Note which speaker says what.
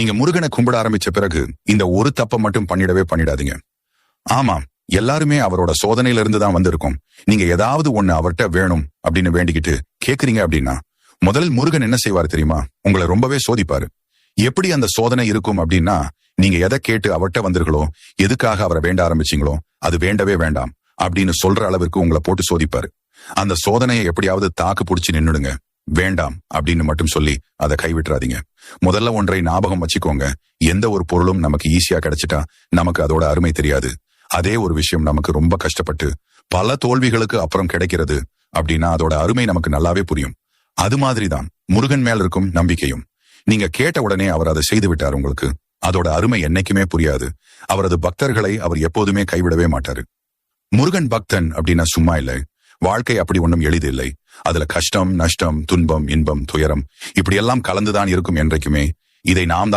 Speaker 1: நீங்க முருகனை கும்பிட ஆரம்பிச்ச பிறகு இந்த ஒரு தப்பை மட்டும் பண்ணிடாதீங்க. ஆமாம், எல்லாருமே அவரோட சோதனையில இருந்து தான் வந்திருக்கோம். நீங்க ஏதாவது ஒண்ணு அவர்கிட்ட வேணும் அப்படின்னு வேண்டிக்கிட்டு கேக்குறீங்க அப்படின்னா முதலில் முருகன் என்ன செய்வார் தெரியுமா? உங்களை ரொம்பவே சோதிப்பாரு. எப்படி அந்த சோதனை இருக்கும் அப்படின்னா, நீங்க எதை கேட்டு அவர்கிட்ட வந்தீர்களோ, எதுக்காக அவரை வேண்ட ஆரம்பிச்சீங்களோ அது வேண்டவே வேண்டாம் அப்படின்னு சொல்ற அளவிற்கு உங்களை போட்டு சோதிப்பாரு. அந்த சோதனையை எப்படியாவது தாக்கு பிடிச்சு நின்னுடுங்க. வேண்டாம் அப்படின்னு மட்டும் சொல்லி அதை கைவிட்டுறாதீங்க. முதல்ல ஒன்றை ஞாபகம் வச்சுக்கோங்க, எந்த ஒரு பொருளும் நமக்கு ஈஸியா கிடைச்சிட்டா நமக்கு அதோட அருமை தெரியாது. அதே ஒரு விஷயம் நமக்கு ரொம்ப கஷ்டப்பட்டு பல தோல்விகளுக்கு அப்புறம் கிடைக்கிறது அப்படின்னா அதோட அருமை நமக்கு நல்லாவே புரியும். அது மாதிரிதான் முருகன் மேல் இருக்கும் நம்பிக்கையும். நீங்க கேட்ட உடனே அவர் அதை செய்து விட்டார் உங்களுக்கு. அதோட அருமை என்னைக்குமே புரியாது. அவரது பக்தர்களை அவர் எப்போதுமே கைவிடவே மாட்டாரு. முருகன் பக்தன் அப்படின்னா சும்மா இல்லை. வாழ்க்கை அப்படி ஒன்றும் எளிது இல்லை. அதுல கஷ்டம், நஷ்டம், துன்பம், இன்பம், துயரம் இப்படியெல்லாம் கலந்துதான் இருக்கும் என்றைக்குமே. இதை நாம் தான்